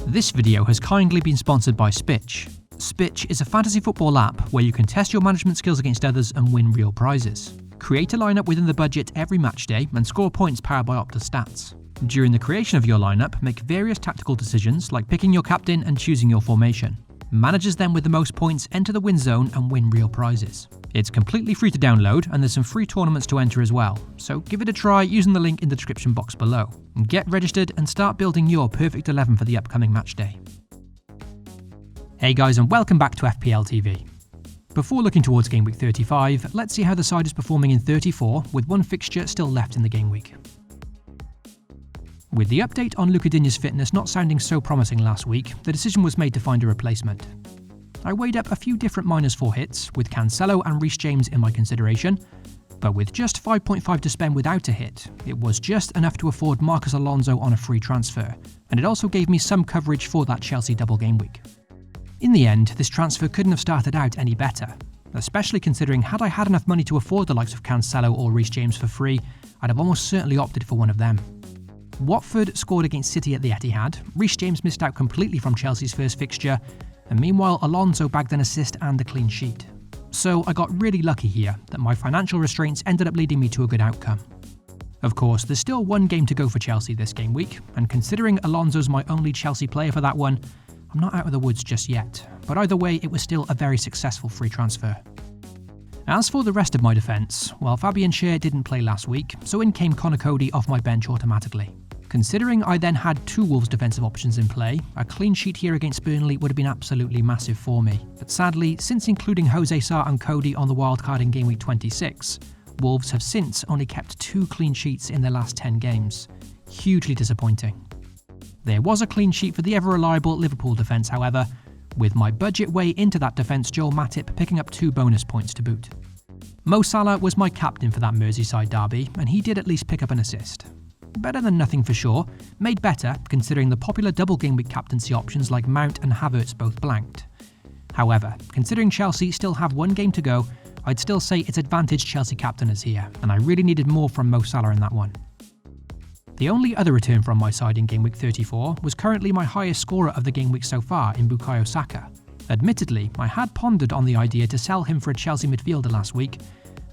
This video has kindly been sponsored by Spitch. Spitch is a fantasy football app where you can test your management skills against others and win real prizes. Create a lineup within the budget every match day and score points powered by Opta Stats. During the creation of your lineup, make various tactical decisions like picking your captain and choosing your formation. Managers then with the most points enter the win zone and win real prizes. It's completely free to download and there's some free tournaments to enter as well, so give it a try using the link in the description box below. Get registered and start building your perfect 11 for the upcoming match day. Hey guys, and welcome back to FPL TV. Before looking towards game week 35, let's see how the side is performing in 34 with one fixture still left in the game week. With the update on Luca Digne's fitness not sounding so promising last week, the decision was made to find a replacement. I weighed up a few different -4 hits, with Cancelo and Reece James in my consideration, but with just 5.5 to spend without a hit, it was just enough to afford Marcos Alonso on a free transfer, and it also gave me some coverage for that Chelsea double game week. In the end, this transfer couldn't have started out any better, especially considering had I had enough money to afford the likes of Cancelo or Reece James for free, I'd have almost certainly opted for one of them. Watford scored against City at the Etihad, Reece James missed out completely from Chelsea's first fixture, and meanwhile Alonso bagged an assist and a clean sheet. So I got really lucky here that my financial restraints ended up leading me to a good outcome. Of course, there's still one game to go for Chelsea this game week, and considering Alonso's my only Chelsea player for that one, I'm not out of the woods just yet, but either way it was still a very successful free transfer. As for the rest of my defence, well, Fabian Schär didn't play last week, so in came Connor Cody off my bench automatically. Considering I then had two Wolves defensive options in play, a clean sheet here against Burnley would have been absolutely massive for me. But sadly, since including Jose Sarr and Cody on the wildcard in game week 26, Wolves have since only kept 2 clean sheets in their last 10 games. Hugely disappointing. There was a clean sheet for the ever-reliable Liverpool defence, however, with my budget way into that defence, Joel Matip picking up 2 bonus points to boot. Mo Salah was my captain for that Merseyside derby, and he did at least pick up an assist. Better than nothing for sure, made better considering the popular double game week captaincy options like Mount and Havertz both blanked. However, considering Chelsea still have one game to go, I'd still say it's advantage Chelsea captainers here, and I really needed more from Mo Salah in that one. The only other return from my side in game week 34 was currently my highest scorer of the game week so far in Bukayo Saka. Admittedly, I had pondered on the idea to sell him for a Chelsea midfielder last week,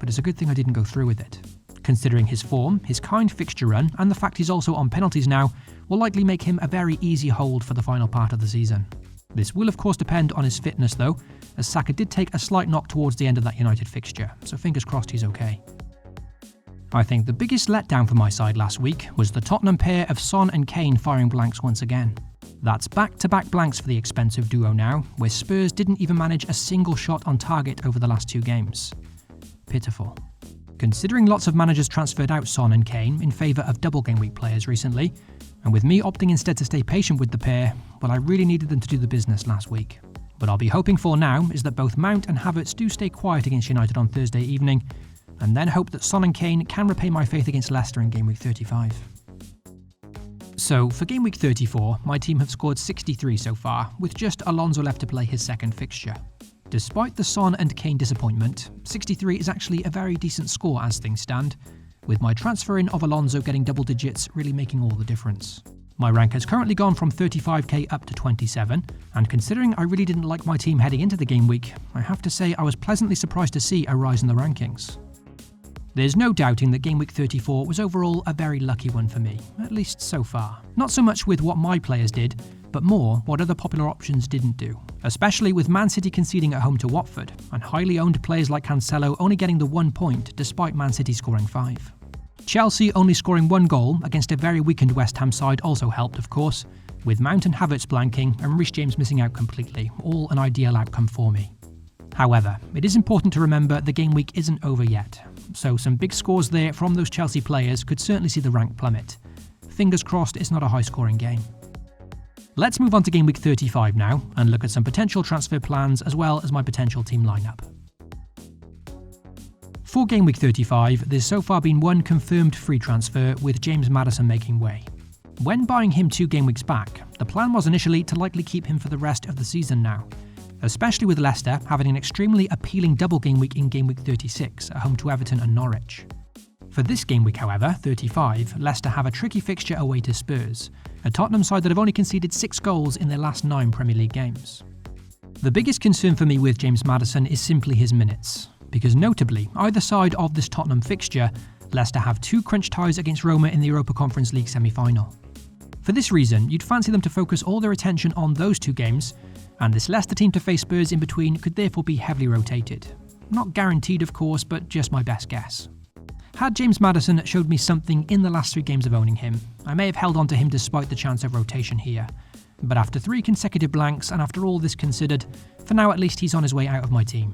but it's a good thing I didn't go through with it. Considering his form, his kind fixture run, and the fact he's also on penalties now, will likely make him a very easy hold for the final part of the season. This will of course depend on his fitness though, as Saka did take a slight knock towards the end of that United fixture, so fingers crossed he's okay. I think the biggest letdown for my side last week was the Tottenham pair of Son and Kane firing blanks once again. That's back-to-back blanks for the expensive duo now, where Spurs didn't even manage a single shot on target over the last 2 games. Pitiful. Considering lots of managers transferred out Son and Kane in favour of double game week players recently, and with me opting instead to stay patient with the pair, well, I really needed them to do the business last week. What I'll be hoping for now is that both Mount and Havertz do stay quiet against United on Thursday evening, and then hope that Son and Kane can repay my faith against Leicester in game week 35. So, for game week 34, my team have scored 63 so far, with just Alonso left to play his second fixture. Despite the Son and Kane disappointment, 63 is actually a very decent score as things stand, with my transfer in of Alonso getting double digits really making all the difference. My rank has currently gone from 35k up to 27, and considering I really didn't like my team heading into the game week, I have to say I was pleasantly surprised to see a rise in the rankings. There's no doubting that game week 34 was overall a very lucky one for me, at least so far. Not so much with what my players did, but more what other popular options didn't do, especially with Man City conceding at home to Watford, and highly owned players like Cancelo only getting the 1 point despite Man City scoring 5. Chelsea only scoring 1 goal against a very weakened West Ham side also helped of course, with Mount and Havertz blanking and Reece James missing out completely, all an ideal outcome for me. However, it is important to remember the game week isn't over yet, so some big scores there from those Chelsea players could certainly see the rank plummet. Fingers crossed it's not a high scoring game. Let's move on to game week 35 now and look at some potential transfer plans as well as my potential team lineup. For game week 35, there's so far been one confirmed free transfer with James Maddison making way. When buying him 2 game weeks back, the plan was initially to likely keep him for the rest of the season now, especially with Leicester having an extremely appealing double game week in game week 36 at home to Everton and Norwich. For this game week however, 35, Leicester have a tricky fixture away to Spurs, a Tottenham side that have only conceded 6 goals in their last 9 Premier League games. The biggest concern for me with James Maddison is simply his minutes, because notably, either side of this Tottenham fixture, Leicester have 2 crunch ties against Roma in the Europa Conference League semi-final. For this reason, you'd fancy them to focus all their attention on those 2 games, and this Leicester team to face Spurs in between could therefore be heavily rotated. Not guaranteed, of course, but just my best guess. Had James Maddison showed me something in the last 3 games of owning him, I may have held on to him despite the chance of rotation here. But after 3 consecutive blanks, and after all this considered, for now at least he's on his way out of my team.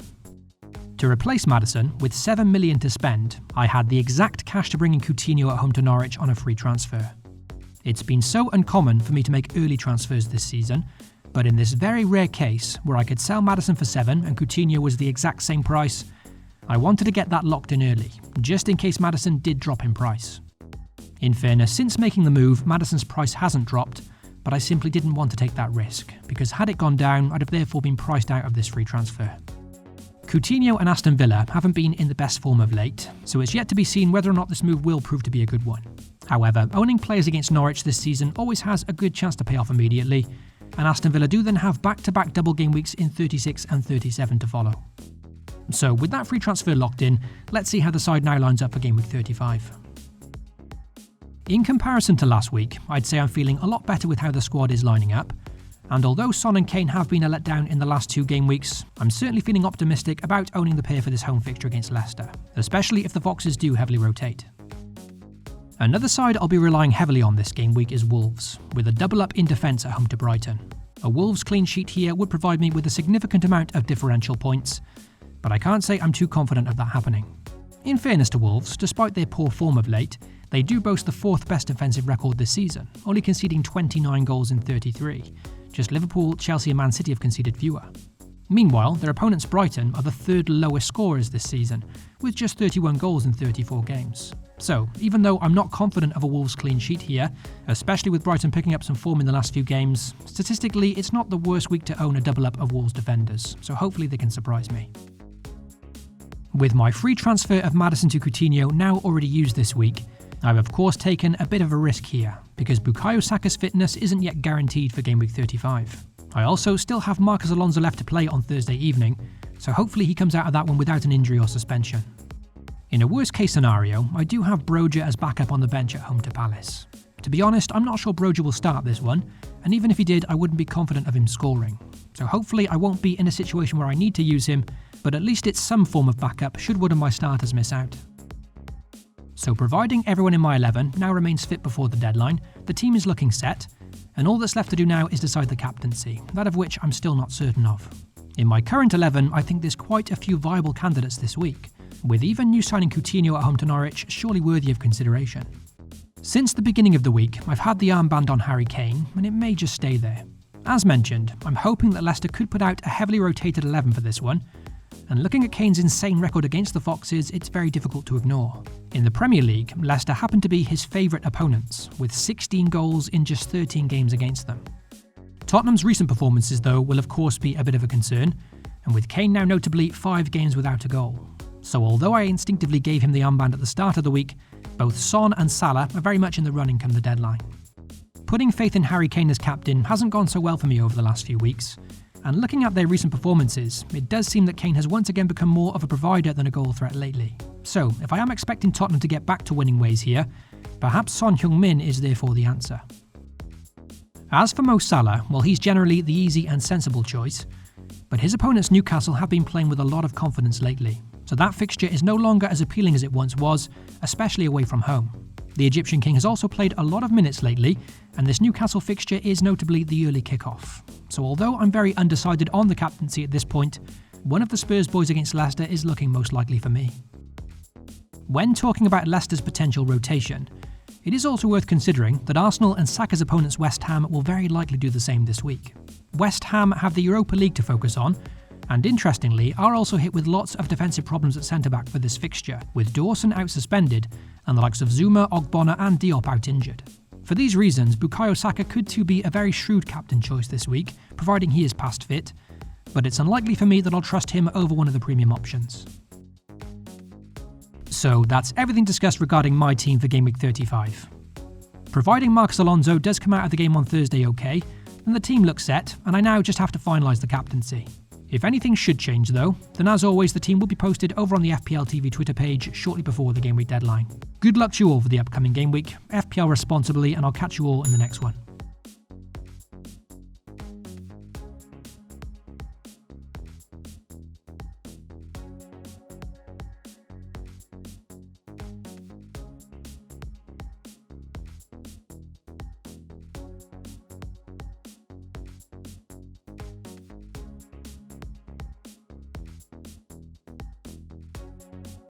To replace Maddison, with $7 million to spend, I had the exact cash to bring in Coutinho at home to Norwich on a free transfer. It's been so uncommon for me to make early transfers this season, but in this very rare case, where I could sell Maddison for 7 and Coutinho was the exact same price, I wanted to get that locked in early, just in case Maddison did drop in price. In fairness, since making the move, Maddison's price hasn't dropped, but I simply didn't want to take that risk, because had it gone down, I'd have therefore been priced out of this free transfer. Coutinho and Aston Villa haven't been in the best form of late, so it's yet to be seen whether or not this move will prove to be a good one. However, owning players against Norwich this season always has a good chance to pay off immediately, and Aston Villa do then have back-to-back double game weeks in 36 and 37 to follow. So with that free transfer locked in, let's see how the side now lines up for Game Week 35. In comparison to last week, I'd say I'm feeling a lot better with how the squad is lining up, and although Son and Kane have been a letdown in the last 2 game weeks, I'm certainly feeling optimistic about owning the pair for this home fixture against Leicester, especially if the Foxes do heavily rotate. Another side I'll be relying heavily on this game week is Wolves, with a double up in defence at home to Brighton. A Wolves clean sheet here would provide me with a significant amount of differential points, but I can't say I'm too confident of that happening. In fairness to Wolves, despite their poor form of late, they do boast the 4th best defensive record this season, only conceding 29 goals in 33. Just Liverpool, Chelsea and Man City have conceded fewer. Meanwhile, their opponents Brighton are the 3rd lowest scorers this season, with just 31 goals in 34 games. So, even though I'm not confident of a Wolves clean sheet here, especially with Brighton picking up some form in the last few games, statistically it's not the worst week to own a double up of Wolves defenders, so hopefully they can surprise me. With my free transfer of Maddison to Coutinho now already used this week, I've of course taken a bit of a risk here, because Bukayo Saka's fitness isn't yet guaranteed for Game Week 35. I also still have Marcos Alonso left to play on Thursday evening, so hopefully he comes out of that one without an injury or suspension. In a worst case scenario, I do have Broja as backup on the bench at home to Palace. To be honest, I'm not sure Broja will start this one, and even if he did, I wouldn't be confident of him scoring. So hopefully I won't be in a situation where I need to use him, but at least it's some form of backup should one of my starters miss out. So providing everyone in my 11 now remains fit before the deadline, the team is looking set, and all that's left to do now is decide the captaincy, that of which I'm still not certain of. In my current 11, I think there's quite a few viable candidates this week, with even new signing Coutinho at home to Norwich surely worthy of consideration. Since the beginning of the week, I've had the armband on Harry Kane, and it may just stay there. As mentioned, I'm hoping that Leicester could put out a heavily rotated 11 for this one, and looking at Kane's insane record against the Foxes, it's very difficult to ignore. In the Premier League, Leicester happen to be his favourite opponents, with 16 goals in just 13 games against them. Tottenham's recent performances, though, will of course be a bit of a concern, and with Kane now notably 5 games without a goal. So although I instinctively gave him the armband at the start of the week, both Son and Salah are very much in the running come the deadline. Putting faith in Harry Kane as captain hasn't gone so well for me over the last few weeks, and looking at their recent performances, it does seem that Kane has once again become more of a provider than a goal threat lately. So, if I am expecting Tottenham to get back to winning ways here, perhaps Son Heung-min is therefore the answer. As for Mo Salah, well, he's generally the easy and sensible choice, but his opponents Newcastle have been playing with a lot of confidence lately, so that fixture is no longer as appealing as it once was, especially away from home. The Egyptian King has also played a lot of minutes lately, and this Newcastle fixture is notably the early kickoff. So although I'm very undecided on the captaincy at this point, one of the Spurs boys against Leicester is looking most likely for me. When talking about Leicester's potential rotation, it is also worth considering that Arsenal and Saka's opponents West Ham will very likely do the same this week. West Ham have the Europa League to focus on, and interestingly are also hit with lots of defensive problems at centre-back for this fixture, with Dawson out suspended and the likes of Zuma, Ogbonna and Diop out injured. For these reasons, Bukayo Saka could too be a very shrewd captain choice this week, providing he is past fit, but it's unlikely for me that I'll trust him over one of the premium options. So that's everything discussed regarding my team for Game Week 35. Providing Marcus Alonso does come out of the game on Thursday okay, then the team looks set, and I now just have to finalise the captaincy. If anything should change though, then as always the team will be posted over on the FPL TV Twitter page shortly before the game week deadline. Good luck to you all for the upcoming game week, FPL responsibly, and I'll catch you all in the next one.